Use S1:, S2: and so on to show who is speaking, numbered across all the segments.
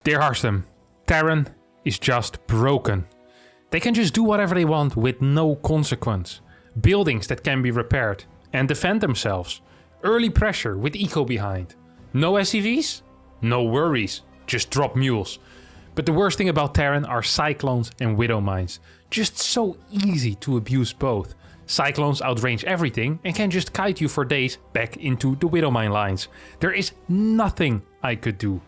S1: Dear Harstem, Terran is just broken. They can just do whatever they want with no consequence. Buildings that can be repaired and defend themselves. Early pressure with eco behind. No SCVs? No worries, just drop mules. But the worst thing about Terran are cyclones and widow mines. Just so easy to abuse both. Cyclones outrange everything and can just kite you for days back into the widow mine lines. There is nothing I could do.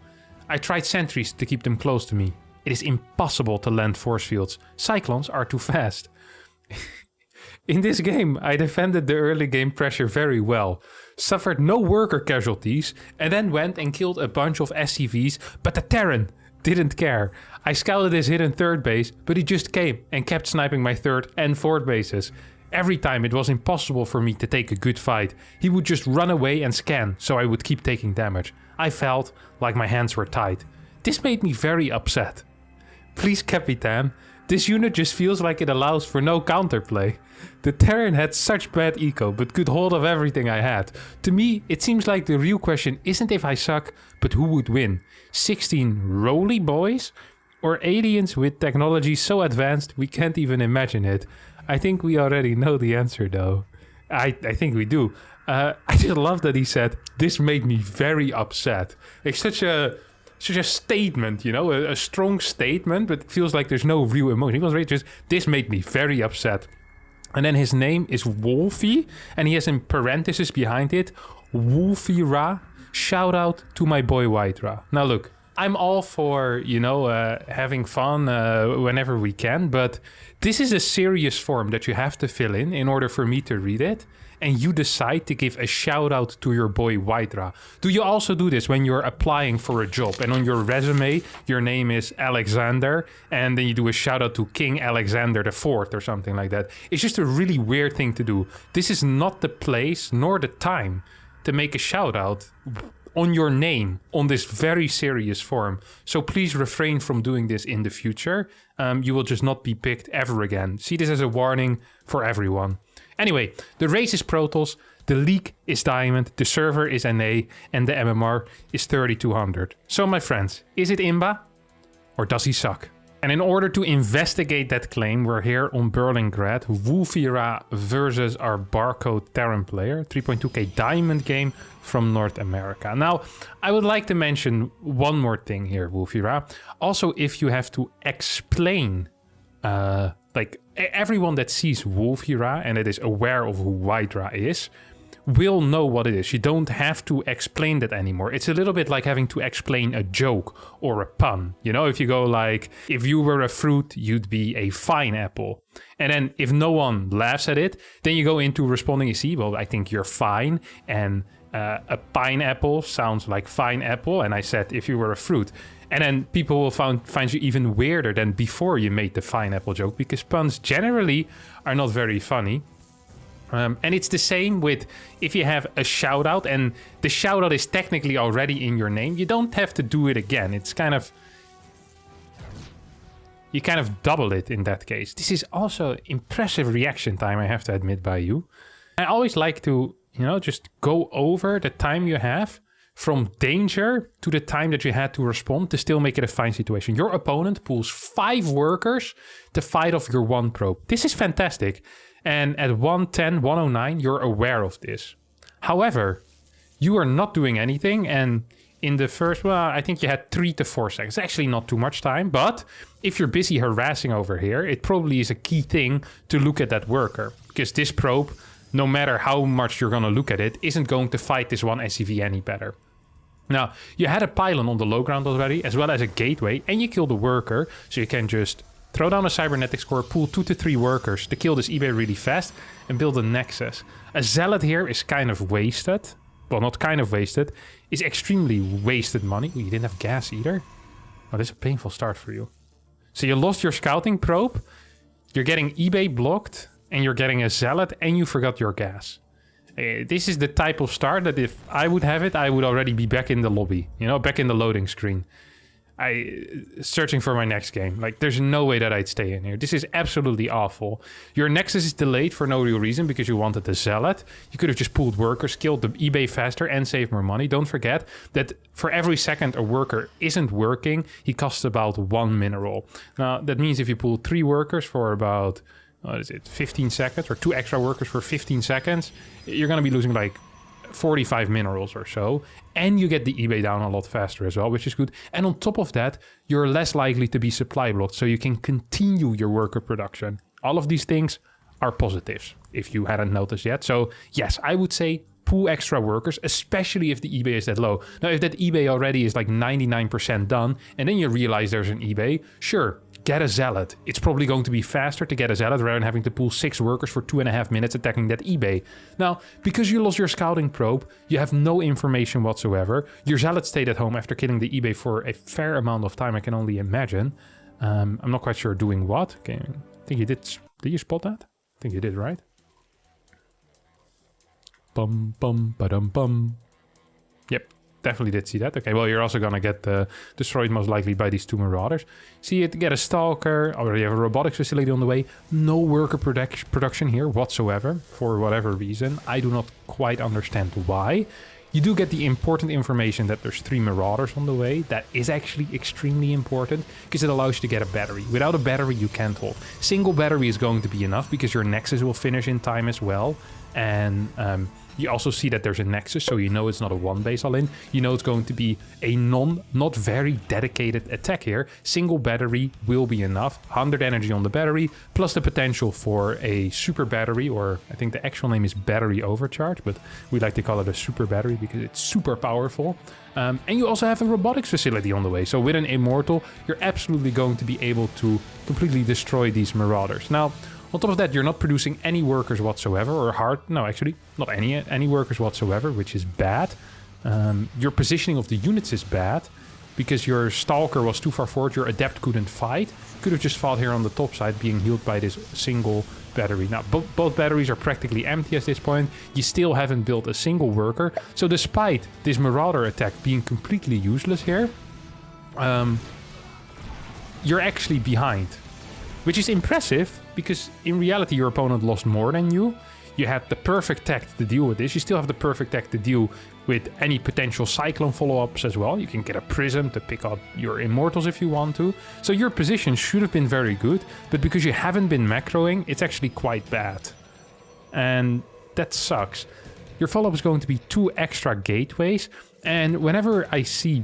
S1: I tried sentries to keep them close to me. It is impossible to land force fields. Cyclones are too fast. In this game, I defended the early game pressure very well, suffered no worker casualties, and then went and killed a bunch of SCVs, but the Terran didn't care. I scouted his hidden third base, but he just came and kept sniping my third and fourth bases. Every time it was impossible for me to take a good fight, he would just run away and scan, so I would keep taking damage. I felt like my hands were tied. This made me very upset. Please, Capitan, this unit just feels like it allows for no counterplay. The Terran had such bad eco, but could hold of everything I had. To me, it seems like the real question isn't if I suck, but who would win. 16 roly boys? Or aliens with technology so advanced we can't even imagine it? I think we already know the answer though. I think we do. I just love that he said, this made me very upset. It's such a statement, you know, a strong statement, but it feels like there's no real emotion. He was really just, this made me very upset. And then his name is Wolfie, and he has in parentheses behind it, Wolfie Ra. Shout out to my boy White Ra. Now look, I'm all for, you know, having fun whenever we can, but this is a serious form that you have to fill in order for me to read it. And you decide to give a shout out to your boy Whitera. Do you also do this when you're applying for a job and on your resume your name is Alexander and then you do a shout out to King Alexander IV or something like that? It's just a really weird thing to do. This is not the place nor the time to make a shout out on your name on this very serious form. So please refrain from doing this in the future. You will just not be picked ever again. See this as a warning for everyone. Anyway, the race is Protoss, the league is Diamond, the server is NA, and the MMR is 3200. So my friends, is it Imba? Or does he suck? And in order to investigate that claim, we're here on Berlingrad, Wolfira versus our barcode Terran player, 3.2k Diamond game from North America. Now, I would like to mention one more thing here, Wolfira. Also, if you have to explain like everyone that sees Wolfira and that is aware of who Hydra is will know what it is. You don't have to explain that anymore. It's a little bit like having to explain a joke or a pun. You know, if you go like, if you were a fruit, you'd be a fine apple. And then if no one laughs at it, then you go into responding, you see, well, I think you're fine. And a pineapple sounds like fine apple. And I said, if you were a fruit. And then people will find you even weirder than before you made the fine apple joke, because puns generally are not very funny. And it's the same with if you have a shout out and the shout out is technically already in your name, you don't have to do it again. It's kind of, you kind of double it in that case. This is also impressive reaction time, I have to admit, by you. I always like to, you know, just go over the time you have from danger to the time that you had to respond to still make it a fine situation. Your opponent pulls 5 workers to fight off your 1 probe. This is fantastic. And at 110, 109, you're aware of this. However, you are not doing anything. And in the first, well, I think you had 3 to 4 seconds. Actually not too much time. But if you're busy harassing over here, it probably is a key thing to look at that worker. Because this probe, no matter how much you're going to look at it, isn't going to fight this one SCV any better. Now, you had a pylon on the low ground already, as well as a gateway, and you killed a worker, so you can just throw down a cybernetics core, pull 2 to 3 workers to kill this eBay really fast, and build a nexus. A zealot here is kind of wasted. Well, not kind of wasted. It's extremely wasted money. Ooh, you didn't have gas either? Oh, this is a painful start for you. So you lost your scouting probe, you're getting eBay blocked, and you're getting a zealot, and you forgot your gas. This is the type of start that if I would have it, I would already be back in the lobby, you know, back in the loading screen. searching for my next game. Like, there's no way that I'd stay in here. This is absolutely awful. Your Nexus is delayed for no real reason because you wanted the Zealot. You could have just pulled workers, killed the eBay faster, and saved more money. Don't forget that for every second a worker isn't working, he costs about 1 mineral. Now, that means if you pull 3 workers for about, 15 seconds, or 2 extra workers for 15 seconds, you're going to be losing like 45 minerals or so, and you get the eBay down a lot faster as well, which is good. And on top of that, you're less likely to be supply blocked, so you can continue your worker production. All of these things are positives, if you hadn't noticed yet. So yes, I would say pull extra workers, especially if the eBay is that low. Now, if that eBay already is like 99% done, and then you realize there's an eBay, sure, get a Zealot. It's probably going to be faster to get a Zealot rather than having to pull 6 workers for 2.5 minutes attacking that eBay. Now, because you lost your scouting probe, you have no information whatsoever. Your Zealot stayed at home after killing the eBay for a fair amount of time, I can only imagine. I'm not quite sure doing what. Okay, I think you did. Did you spot that? I think you did, right? Bum, bum, ba-dum, bum. Yep. Definitely did see that. Okay, well, you're also gonna get destroyed most likely by these 2 marauders. See it, get a stalker. Already have a robotics facility on the way. No worker production here whatsoever, for whatever reason. I do not quite understand why. You do get the important information that there's 3 marauders on the way. That is actually extremely important because it allows you to get a battery. Without a battery, you can't hold. Single battery is going to be enough because your Nexus will finish in time as well. And you also see that there's a Nexus, so you know it's not a 1 base all-in. You know it's going to be a not very dedicated attack here. Single battery will be enough. 100 energy on the battery, plus the potential for a super battery, or I think the actual name is battery overcharge, but we like to call it a super battery because it's super powerful. And you also have a robotics facility on the way. So with an Immortal, you're absolutely going to be able to completely destroy these marauders. Now, on top of that, you're not producing any workers whatsoever, or not any workers whatsoever, which is bad. Your positioning of the units is bad, because your Stalker was too far forward, your Adept couldn't fight. Could have just fought here on the top side, being healed by this single battery. Now, both batteries are practically empty at this point. You still haven't built a single worker. So despite this Marauder attack being completely useless here, you're actually behind. Which is impressive, because in reality your opponent lost more than you. You had the perfect tech to deal with this. You still have the perfect tech to deal with any potential Cyclone follow-ups as well. You can get a Prism to pick up your Immortals if you want to. So your position should have been very good, but because you haven't been macroing, it's actually quite bad. And that sucks. Your follow-up is going to be 2 extra gateways, and whenever I see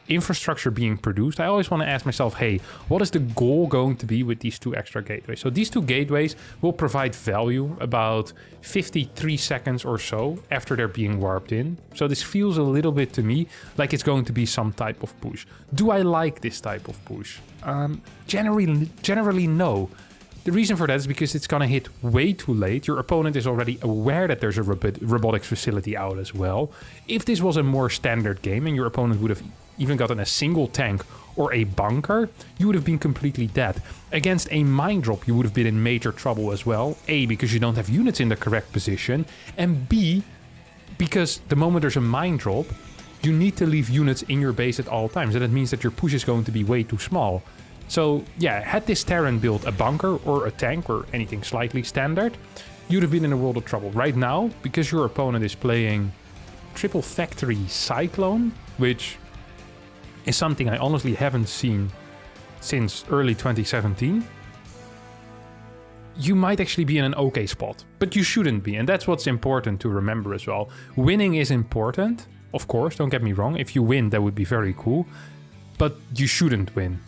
S1: infrastructure being produced, I always want to ask myself, hey, what is the goal going to be with these 2 extra gateways? So these 2 gateways will provide value about 53 seconds or so after they're being warped in. So this feels a little bit to me like it's going to be some type of push. Do I like this type of push? Generally no. The reason for that is because it's gonna hit way too late. Your opponent is already aware that there's a robotics facility out as well. If this was a more standard game and your opponent would have even gotten a single tank or a bunker, you would have been completely dead. Against a mine drop, you would have been in major trouble as well. A, because you don't have units in the correct position, and B, because the moment there's a mine drop, you need to leave units in your base at all times, and that means that your push is going to be way too small. So yeah, had this Terran built a bunker or a tank or anything slightly standard, you'd have been in a world of trouble. Right now, because your opponent is playing Triple Factory Cyclone, which is something I honestly haven't seen since early 2017, you might actually be in an okay spot, but you shouldn't be, and that's what's important to remember as well. Winning is important, of course, don't get me wrong. If you win, that would be very cool, but you shouldn't win.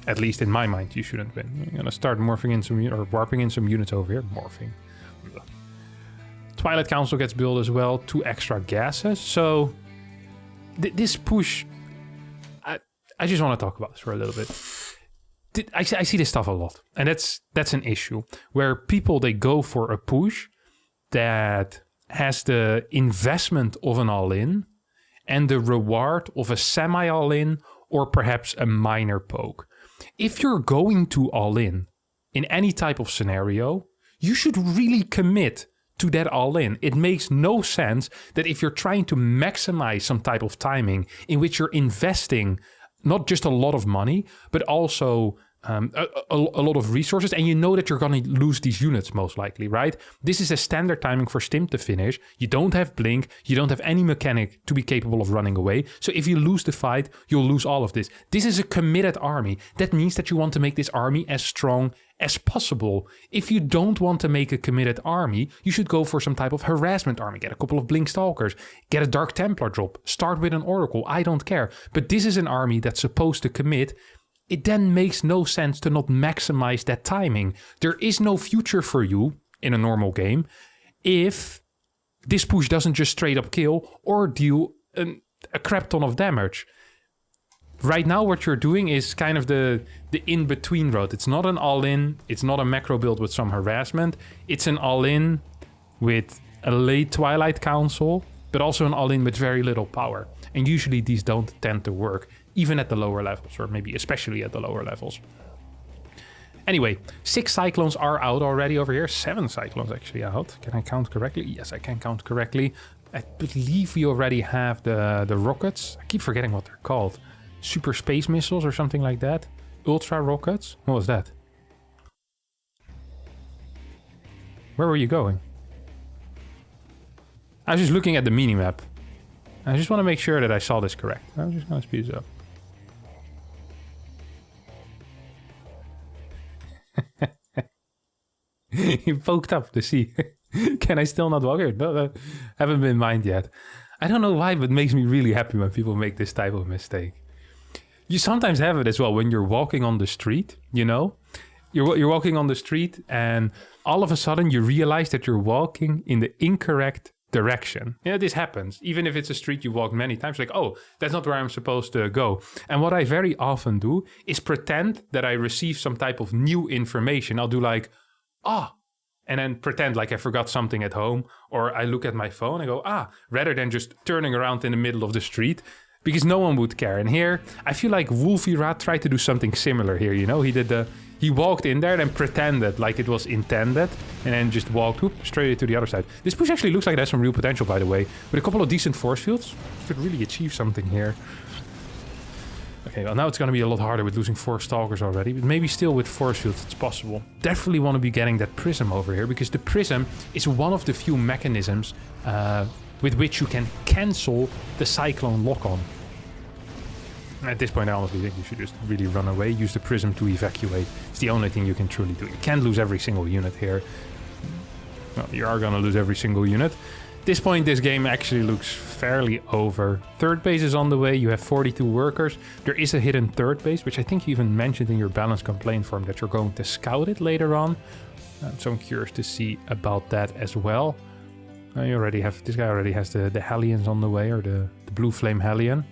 S1: At least in my mind, you shouldn't win. I'm gonna start morphing in some, or warping in some units over here. Morphing. Twilight Council gets built as well, 2 extra gases. So this push, I just want to talk about this for a little bit. I see this stuff a lot, and that's an issue where people, they go for a push that has the investment of an all-in and the reward of a semi all-in or perhaps a minor poke. If you're going to all-in in any type of scenario, you should really commit to that all-in. It makes no sense that if you're trying to maximize some type of timing in which you're investing not just a lot of money, but also a lot of resources, and you know that you're going to lose these units most likely, right? This is a standard timing for Stim to finish. You don't have blink, you don't have any mechanic to be capable of running away. So if you lose the fight, you'll lose all of this. This is a committed army. That means that you want to make this army as strong as possible. If you don't want to make a committed army, you should go for some type of harassment army. Get a couple of Blink Stalkers, get a Dark Templar drop, start with an Oracle, I don't care. But this is an army that's supposed to commit. It then makes no sense to not maximize that timing. There is no future for you in a normal game if this push doesn't just straight up kill or deal a crap ton of damage. Right now what you're doing is kind of the in-between road. It's not an all-in, it's not a macro build with some harassment. It's an all-in with a late Twilight Council, but also an all-in with very little power. And usually these don't tend to work, even at the lower levels, or maybe especially at the lower levels. Anyway, 6 Cyclones are out already over here. 7 Cyclones actually out. Can I count correctly? Yes, I can count correctly. I believe we already have the rockets. I keep forgetting what they're called. Super Space Missiles or something like that. Ultra Rockets. What was that? Where were you going? I was just looking at the minimap. I just want to make sure that I saw this correct. I'm just going to speed this up. He poked up to see. Can I still not walk here? No, haven't been mined yet. I don't know why, but it makes me really happy when people make this type of mistake. You sometimes have it as well when you're walking on the street, you know? You're walking on the street and all of a sudden you realize that you're walking in the incorrect direction. Yeah, this happens. Even if it's a street you walk many times, like, oh, that's not where I'm supposed to go. And what I very often do is pretend that I receive some type of new information. I'll do like, and then pretend like I forgot something at home, or I look at my phone and go, rather than just turning around in the middle of the street, because no one would care. And here, I feel like Wolfie-Rat tried to do something similar here, you know? He walked in there and pretended like it was intended, and then just walked straight to the other side. This push actually looks like it has some real potential, by the way. With a couple of decent force fields, you could really achieve something here. Okay, well now it's going to be a lot harder with losing 4 Stalkers already, but maybe still with force fields it's possible. Definitely want to be getting that Prism over here, because the Prism is one of the few mechanisms with which you can cancel the Cyclone lock-on. At this point I honestly think you should just really run away, use the Prism to evacuate. It's the only thing you can truly do. You can't lose every single unit here. Well, you are going to lose every single unit. At this point, this game actually looks fairly over. Third base is on the way. You have 42 workers. There is a hidden third base, which I think you even mentioned in your balance complaint form that you're going to scout it later on. So I'm curious to see about that as well. This guy already has the Hellions on the way, or the Blue Flame Hellion.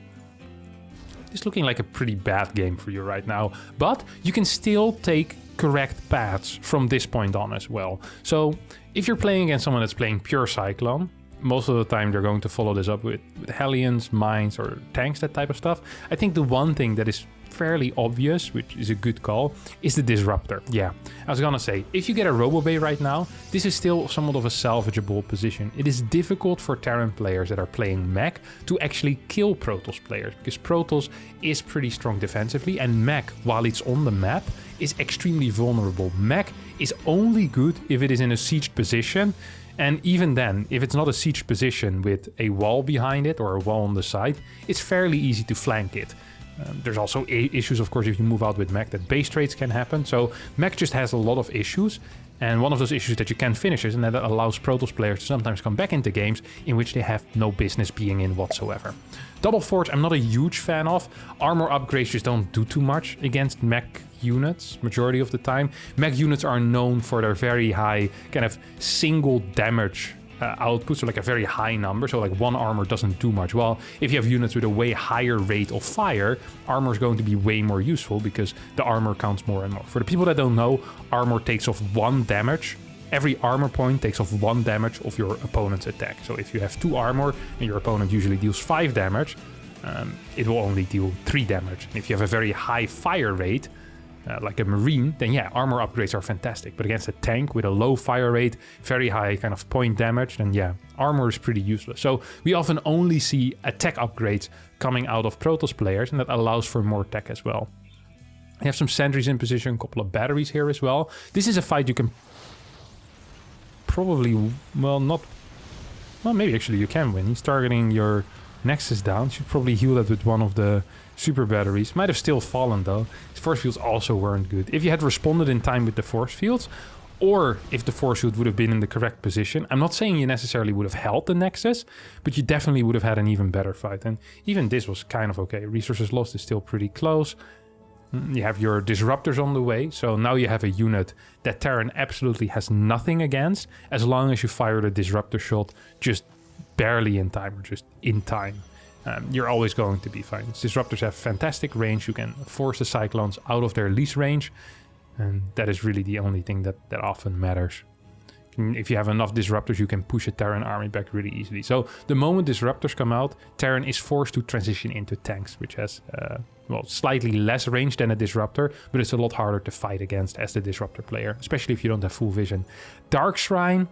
S1: It's looking like a pretty bad game for you right now, but you can still take correct paths from this point on as well. So if you're playing against someone that's playing pure Cyclone, most of the time they're going to follow this up with Hellions, Mines, or Tanks, that type of stuff. I think the one thing that is fairly obvious, which is a good call, is the Disruptor. Yeah, I was gonna say, if you get a Robobay right now, this is still somewhat of a salvageable position. It is difficult for Terran players that are playing mech to actually kill Protoss players, because Protoss is pretty strong defensively, and mech, while it's on the map, is extremely vulnerable. Mech is only good if it is in a sieged position, and even then, if it's not a sieged position with a wall behind it or a wall on the side, it's fairly easy to flank it. There's also issues, of course, if you move out with mech, that base trades can happen. So mech just has a lot of issues, and one of those issues that you can finish is, and that allows Protoss players to sometimes come back into games in which they have no business being in whatsoever. Double Forge, I'm not a huge fan of. Armor upgrades just don't do too much against mech units, majority of the time. Mech units are known for their very high kind of single damage output, so like a very high number, so like 1 armor doesn't do much. Well, if you have units with a way higher rate of fire, armor is going to be way more useful because the armor counts more and more. For the people that don't know, armor takes off 1 damage. Every armor point takes off 1 damage of your opponent's attack. So if you have 2 armor and your opponent usually deals 5 damage, it will only deal 3 damage. And if you have a very high fire rate, like a marine, then yeah, armor upgrades are fantastic. But against a tank with a low fire rate, very high kind of point damage, then yeah, armor is pretty useless. So we often only see attack upgrades coming out of Protoss players, and that allows for more tech as well. You have some sentries in position, a couple of batteries here as well. This is a fight you can probably, well, maybe actually you can win. He's targeting your Nexus down. Should probably heal that with one of the super batteries. Might have still fallen though. His force fields also weren't good. If you had responded in time with the force fields, or if the force field would have been in the correct position, I'm not saying you necessarily would have held the Nexus, but you definitely would have had an even better fight. And even this was kind of okay. Resources lost is still pretty close. You have your disruptors on the way, so now you have a unit that Terran absolutely has nothing against, as long as you fire the disruptor shot just barely in time, or just in time. You're always going to be fine. Disruptors have fantastic range. You can force the Cyclones out of their least range, and that is really the only thing that often matters. If you have enough disruptors, you can push a Terran army back really easily. So the moment disruptors come out, Terran is forced to transition into tanks, which has well, slightly less range than a disruptor, but it's a lot harder to fight against as the disruptor player, especially if you don't have full vision. Dark Shrine,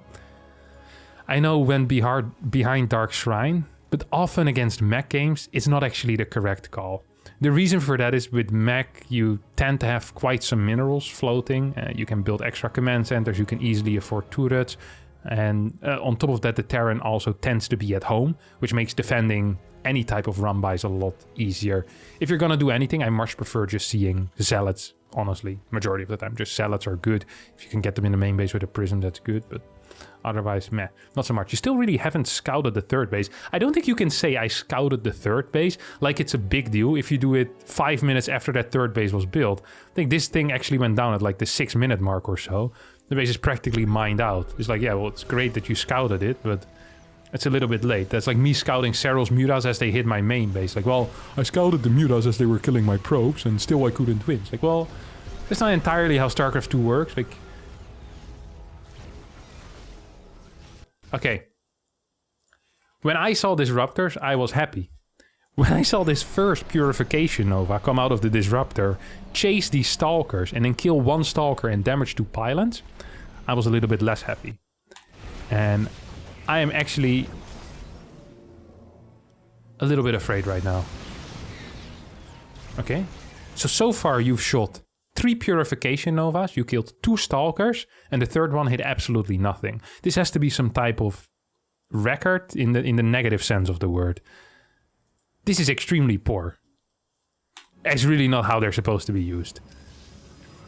S1: I know went behind Dark Shrine, but often against mech games, it's not actually the correct call. The reason for that is with mech, you tend to have quite some minerals floating. You can build extra command centers, you can easily afford turrets. And on top of that, the Terran also tends to be at home, which makes defending any type of run-bys a lot easier. If you're gonna do anything, I much prefer just seeing Zealots, honestly. Majority of the time, just Zealots are good. If you can get them in the main base with a prism, that's good, but otherwise, meh, not so much. You still really haven't scouted the third base. I don't think you can say I scouted the third base like it's a big deal if you do it 5 minutes after that third base was built. I think this thing actually went down at like the 6-minute mark or so. The base is practically mined out. It's like, yeah, well, it's great that you scouted it, but it's a little bit late. That's like me scouting Serral's Mutas as they hit my main base. Like, well, I scouted the Mutas as they were killing my probes, and still I couldn't win. It's like, well, that's not entirely how StarCraft 2 works. Like, okay. When I saw Disruptors, I was happy. When I saw this first Purification Nova come out of the Disruptor, chase these Stalkers, and then kill one Stalker and damage 2 pylons, I was a little bit less happy. And I am actually a little bit afraid right now. Okay. So far you've shot 3 Purification Novas, you killed 2 Stalkers, and the third one hit absolutely nothing. This has to be some type of record in the negative sense of the word. This is extremely poor. It's really not how they're supposed to be used.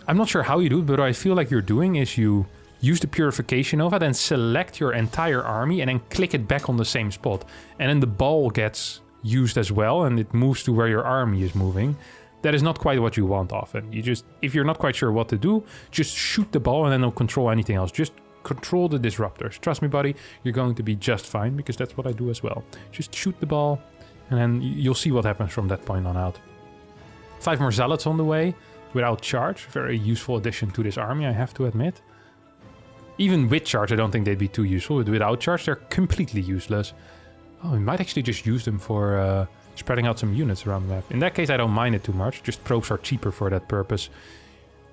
S1: I'm not sure how you do it, but what I feel like you're doing is you use the Purification Nova, then select your entire army and then click it back on the same spot. And then the ball gets used as well, and it moves to where your army is moving. That is not quite what you want often. You just, if you're not quite sure what to do, just shoot the ball and then don't control anything else. Just control the disruptors. Trust me, buddy, you're going to be just fine, because that's what I do as well. Just shoot the ball, and then you'll see what happens from that point on out. 5 more Zealots on the way, without charge. Very useful addition to this army, I have to admit. Even with charge, I don't think they'd be too useful. But without charge, they're completely useless. Oh, we might actually just use them for spreading out some units around the map. In that case, I don't mind it too much. Just probes are cheaper for that purpose.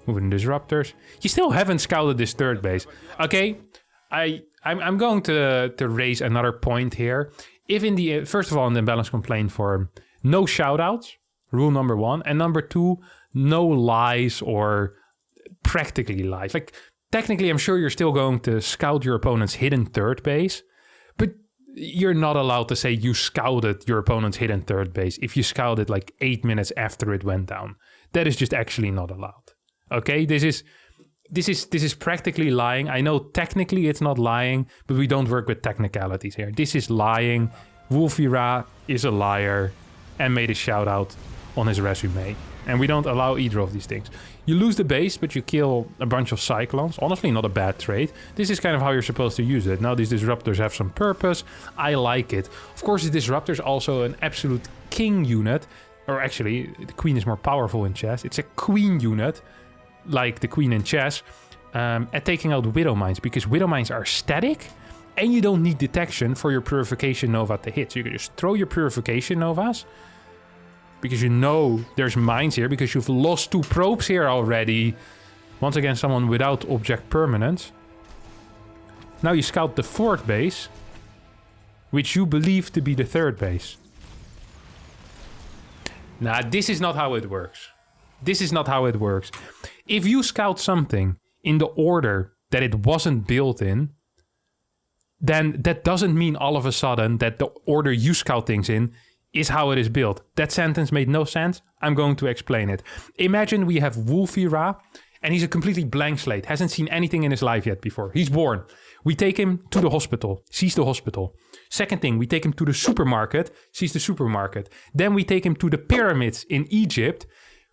S1: Moving disruptors. You still haven't scouted this third base. Okay, I'm going to raise another point here. If in the first of all, in the balance complaint form, no shoutouts, rule number 1, and number 2, no lies or practically lies. Like, technically, I'm sure you're still going to scout your opponent's hidden third base, but you're not allowed to say you scouted your opponent's hidden third base if you scouted like 8 minutes after it went down. That is just actually not allowed. Okay, this is practically lying. I know technically it's not lying, but we don't work with technicalities here. This is lying. Wolfira is a liar and made a shout out on his resume. And we don't allow either of these things. You lose the base, but you kill a bunch of Cyclones. Honestly, not a bad trade. This is kind of how you're supposed to use it. Now these Disruptors have some purpose. I like it. Of course, the Disruptor is also an absolute king unit. Or actually, the Queen is more powerful in chess. It's a Queen unit, like the Queen in chess, at taking out Widow Mines. Because Widow Mines are static, and you don't need detection for your Purification Nova to hit. So you can just throw your Purification Novas, because you know there's mines here, because you've lost 2 probes here already. Once again, someone without object permanence. Now you scout the 4th base, which you believe to be the 3rd base. Nah, this is not how it works. This is not how it works. If you scout something in the order that it wasn't built in, then that doesn't mean all of a sudden that the order you scout things in is how it is built. That sentence made no sense. I'm going to explain it. Imagine we have Wolfira, and he's a completely blank slate, hasn't seen anything in his life yet before. He's born. We take him to the hospital, sees the hospital. Second thing, we take him to the supermarket, sees the supermarket. Then we take him to the pyramids in Egypt.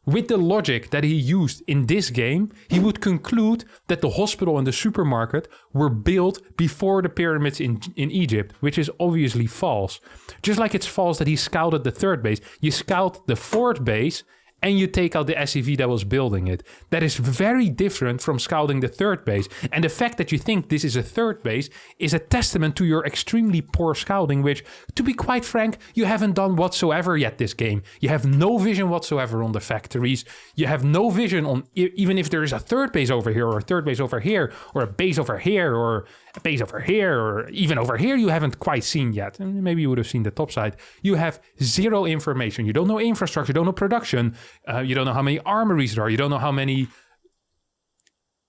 S1: With the logic that he used in this game, he would conclude that the hospital and the supermarket were built before the pyramids in Egypt, which is obviously false. Just like it's false that he scouted the 3rd base, you scout the 4th base and you take out the SCV that was building it. That is very different from scouting the 3rd base. And the fact that you think this is a 3rd base is a testament to your extremely poor scouting, which, to be quite frank, you haven't done whatsoever yet this game. You have no vision whatsoever on the factories. You have no vision on even if there is a 3rd base over here or a 3rd base over here or a base over here or a base over here or even over here you haven't quite seen yet. Maybe you would have seen the top side. You have 0 information. You don't know infrastructure, you don't know production. You don't know how many armories there are. You don't know how many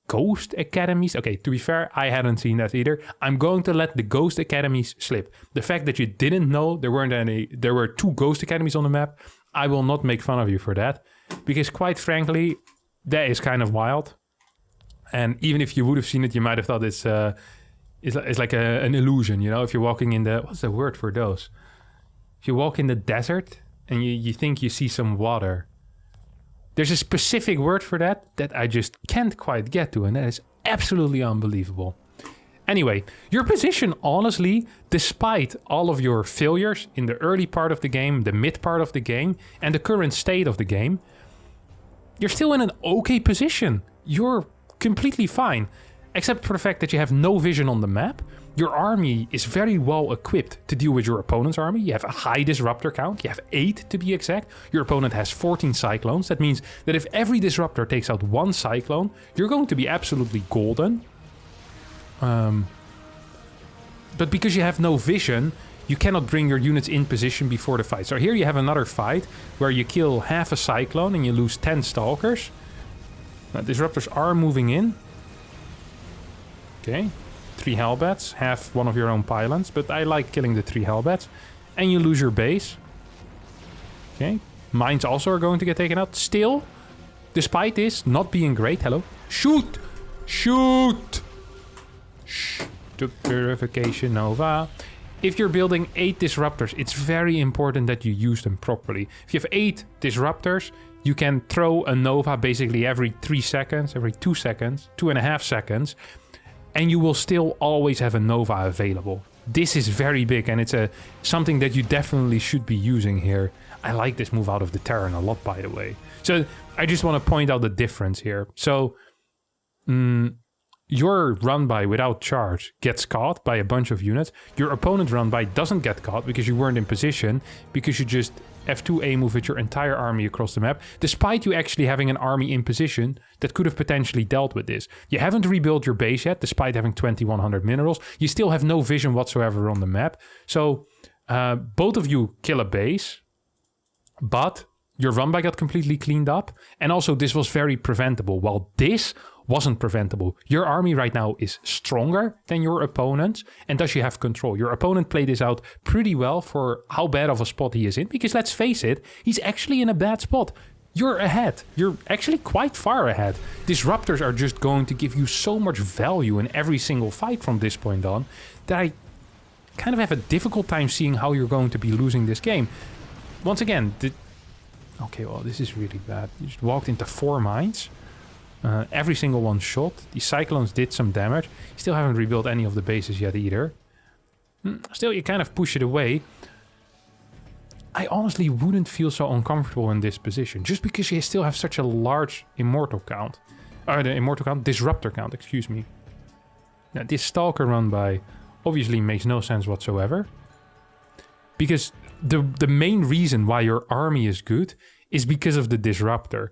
S1: ghost academies. Okay, to be fair, I hadn't seen that either. I'm going to let the ghost academies slip. The fact that you didn't know there were 2 ghost academies on the map, I will not make fun of you for that. Because quite frankly, that is kind of wild. And even if you would have seen it, you might have thought it's like an illusion, you know? If you're walking in the... What's the word for those? If you walk in the desert and you think you see some water... There's a specific word for that I just can't quite get to, and that is absolutely unbelievable. Anyway, your position, honestly, despite all of your failures in the early part of the game, the mid part of the game, and the current state of the game, you're still in an okay position. You're completely fine, except for the fact that you have no vision on the map. Your army is very well equipped to deal with your opponent's army. You have a high disruptor count. You have 8 to be exact. Your opponent has 14 cyclones. That means that if every disruptor takes out 1 cyclone, you're going to be absolutely golden. But because you have no vision, you cannot bring your units in position before the fight. So here you have another fight where you kill half a cyclone and you lose 10 stalkers. Now, disruptors are moving in. Okay. 3 Hellbats, have one of your own pylons, but I like killing the 3 Hellbats. And you lose your base. Okay. Mines also are going to get taken out. Still, despite this not being great, hello. Shoot! Shoot! Shh. To Purification Nova. If you're building 8 disruptors, it's very important that you use them properly. If you have 8 disruptors, you can throw a Nova basically every 3 seconds, every 2 seconds, 2.5 seconds. And you will still always have a Nova available. This is very big, and it's something that you definitely should be using here. I like this move out of the Terran a lot, by the way. So I just want to point out the difference here. So your run by without charge gets caught by a bunch of units. Your opponent run by doesn't get caught because you weren't in position, because you just F2A move with your entire army across the map, despite you actually having an army in position that could have potentially dealt with this. You haven't rebuilt your base yet, despite having 2100 minerals. You still have no vision whatsoever on the map. So both of you kill a base, but your run by got completely cleaned up. And also this was very preventable, while this wasn't preventable. Your army right now is stronger than your opponent's, and thus you have control. Your opponent played this out pretty well for how bad of a spot he is in, because let's face it, he's actually in a bad spot. You're ahead. You're actually quite far ahead. Disruptors are just going to give you so much value in every single fight from this point on that I kind of have a difficult time seeing how you're going to be losing this game. Once again, okay, well, this is really bad. You just walked into 4 mines. Every single one shot. The cyclones did some damage. You still haven't rebuilt any of the bases yet either. Still, you kind of push it away. I honestly wouldn't feel so uncomfortable in this position, just because you still have such a large immortal count. Disruptor count, excuse me. Now, this Stalker run by obviously makes no sense whatsoever. Because the main reason why your army is good is because of the Disruptor.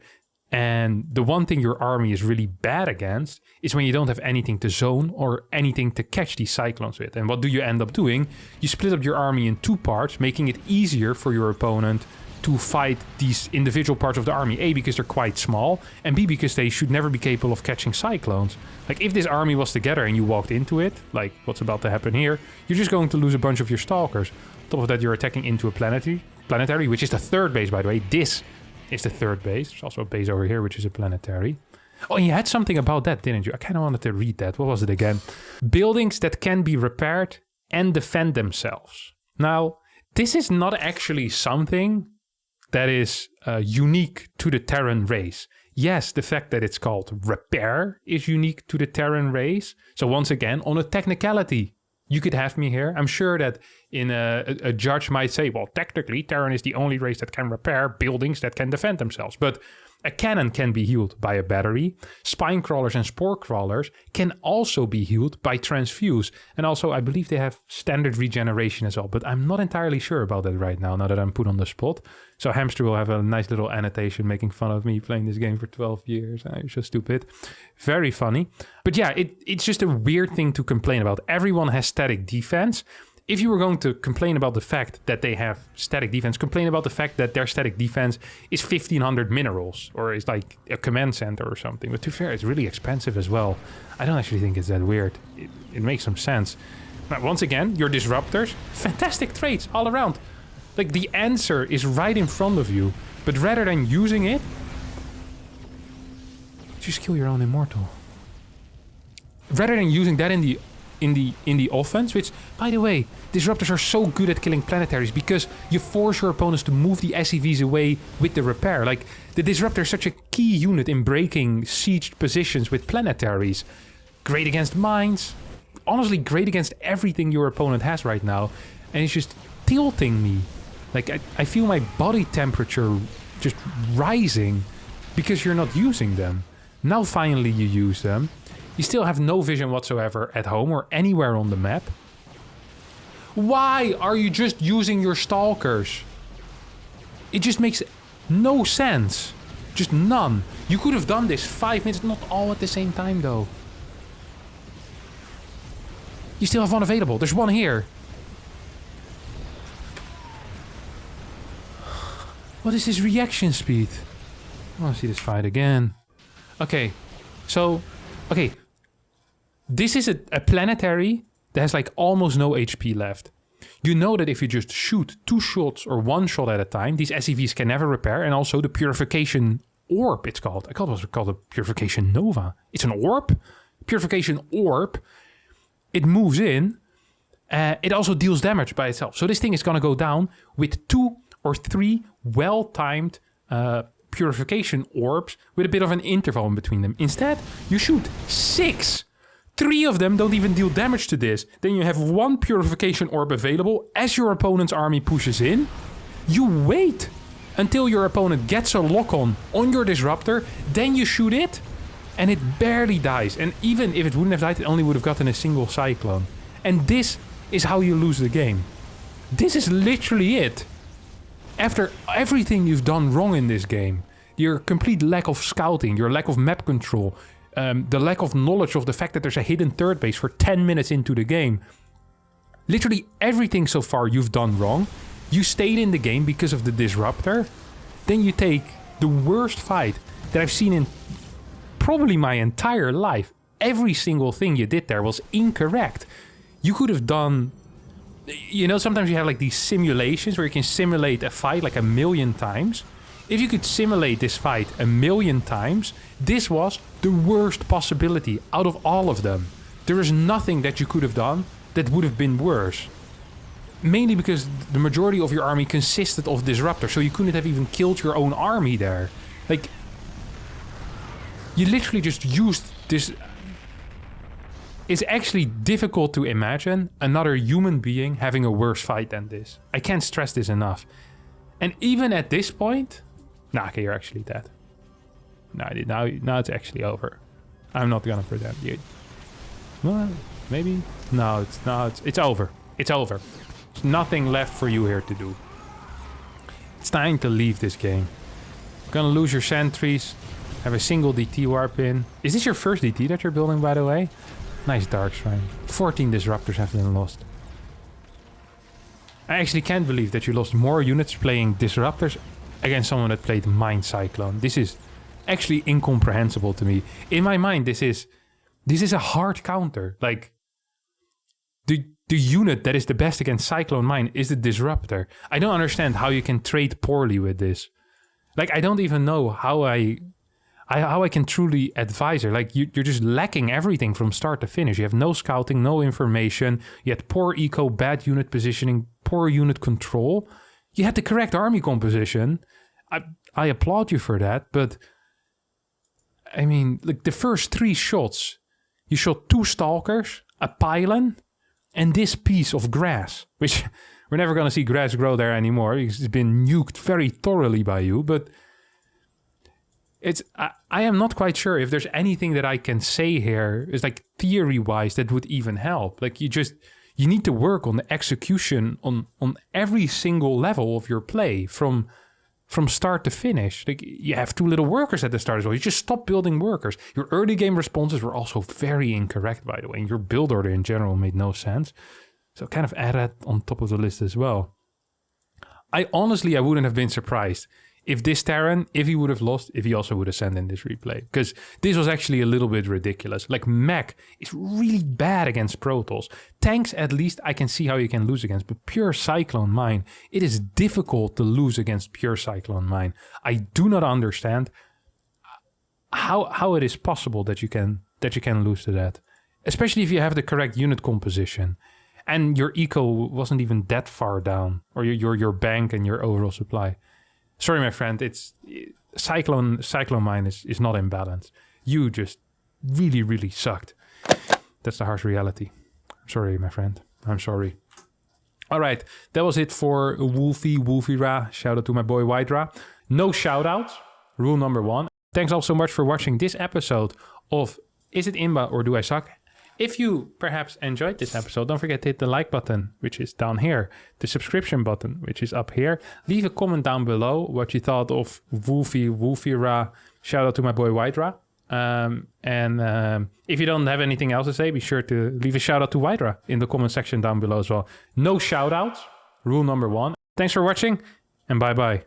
S1: And the one thing your army is really bad against is when you don't have anything to zone or anything to catch these cyclones with. And what do you end up doing? You split up your army in 2 parts, making it easier for your opponent to fight these individual parts of the army. A, because they're quite small, and B, because they should never be capable of catching cyclones. Like, if this army was together and you walked into it, like what's about to happen here, you're just going to lose a bunch of your stalkers. On top of that, you're attacking into a planetary, which is the 3rd base, by the way. This is the 3rd base. There's also a base over here, which is a planetary. Oh, and you had something about that, didn't you? I kind of wanted to read that. What was it again? Buildings that can be repaired and defend themselves. Now, this is not actually something that is unique to the Terran race. Yes, the fact that it's called repair is unique to the Terran race. So once again, on a technicality, you could have me here. I'm sure that a judge might say, well, technically, Terran is the only race that can repair buildings that can defend themselves. But a cannon can be healed by a battery. Spine crawlers and spore crawlers can also be healed by transfuse. And also, I believe they have standard regeneration as well. But I'm not entirely sure about that right now that I'm put on the spot. So Hamster will have a nice little annotation making fun of me playing this game for 12 years. You're so stupid. Very funny. But yeah, it's just a weird thing to complain about. Everyone has static defense. If you were going to complain about the fact that they have static defense, complain about the fact that their static defense is 1,500 minerals or is like a command center or something. But to be fair, it's really expensive as well. I don't actually think it's that weird. It makes some sense. But once again, your disruptors, fantastic traits all around. Like, the answer is right in front of you, but rather than using it, just kill your own immortal. Rather than using that in the offense, which, by the way, disruptors are so good at killing planetaries because you force your opponents to move the SCVs away with the repair. Like, the disruptor is such a key unit in breaking sieged positions with planetaries. Great against mines. Honestly, great against everything your opponent has right now. And it's just tilting me. Like, I feel my body temperature just rising because you're not using them. Now finally you use them. You still have no vision whatsoever at home or anywhere on the map. Why are you just using your stalkers? It just makes no sense. Just none. You could have done this 5 minutes, not all at the same time though. You still have one available. There's one here. What is his reaction speed? I want to see this fight again. Okay, so, okay. This is a planetary that has like almost no HP left. You know that if you just shoot 2 shots or 1 shot at a time, these SCVs can never repair. And also the Purification Orb, it's called. I thought it was called a Purification Nova. It's an orb. Purification Orb. It moves in. It also deals damage by itself. So this thing is going to go down with 2 or 3 well-timed purification orbs with a bit of an interval in between them. Instead, you shoot 6. 3 of them don't even deal damage to this. Then you have 1 purification orb available as your opponent's army pushes in. You wait until your opponent gets a lock-on your disruptor. Then you shoot it and it barely dies. And even if it wouldn't have died, it only would have gotten a single cyclone. And this is how you lose the game. This is literally it. After everything you've done wrong in this game, your complete lack of scouting, your lack of map control, the lack of knowledge of the fact that there's a hidden 3rd base for 10 minutes into the game, literally everything so far you've done wrong, you stayed in the game because of the Disruptor, then you take the worst fight that I've seen in probably my entire life. Every single thing you did there was incorrect. You could have done... You know, sometimes you have like these simulations where you can simulate a fight like 1,000,000 times. If you could simulate this fight 1,000,000 times, this was the worst possibility out of all of them. There is nothing that you could have done that would have been worse. Mainly because the majority of your army consisted of Disruptor, so you couldn't have even killed your own army there. Like, you literally just used this... It's actually difficult to imagine another human being having a worse fight than this. I can't stress this enough. And even at this point... Nah, okay, you're actually dead. Now it's actually over. I'm not gonna pretend. Well, maybe? No, it's over. It's over. There's nothing left for you here to do. It's time to leave this game. Gonna lose your sentries. Have a single DT warp in. Is this your first DT that you're building, by the way? Nice Dark Shrine. 14 Disruptors have been lost. I actually can't believe that you lost more units playing Disruptors against someone that played Mind Cyclone. This is actually incomprehensible to me. In my mind, this is a hard counter. Like, the unit that is the best against Cyclone Mine is the Disruptor. I don't understand how you can trade poorly with this. Like, I don't even know how I can truly advise her. Like, you're just lacking everything from start to finish. You have no scouting, no information. You had poor eco, bad unit positioning, poor unit control. You had the correct army composition. I applaud you for that, but I mean, like, the first 3 shots, you shot 2 Stalkers, a Pylon, and this piece of grass, which we're never going to see grass grow there anymore. It's been nuked very thoroughly by you, but I am not quite sure if there's anything that I can say here is like theory-wise that would even help. Like, you need to work on the execution on every single level of your play from start to finish. Like, you have too little workers at the start as well. You just stop building workers. Your early game responses were also very incorrect, by the way. And your build order in general made no sense. So kind of add that on top of the list as well. I wouldn't have been surprised if this Terran, if he would have lost, if he also would have sent in this replay. Because this was actually a little bit ridiculous. Like, mech is really bad against Protoss. Tanks, at least, I can see how you can lose against. But pure Cyclone Mine, it is difficult to lose against pure Cyclone Mine. I do not understand how it is possible that you can lose to that. Especially if you have the correct unit composition. And your eco wasn't even that far down. Or your bank and your overall supply. Sorry, my friend, it's Cyclone Mine is not in balance. You just really, really sucked. That's the harsh reality. I'm sorry, my friend. I'm sorry. All right, that was it for Wolfie Ra. Shout out to my boy Wydra. No shout outs. Rule number 1. Thanks all so much for watching this episode of Is It Imba or Do I Suck? If you perhaps enjoyed this episode, don't forget to hit the like button, which is down here. The subscription button, which is up here. Leave a comment down below what you thought of Wolfie Ra. Shout out to my boy Wydra. If you don't have anything else to say, be sure to leave a shout out to Wydra in the comment section down below as well. No shout outs. Rule number 1. Thanks for watching and bye bye.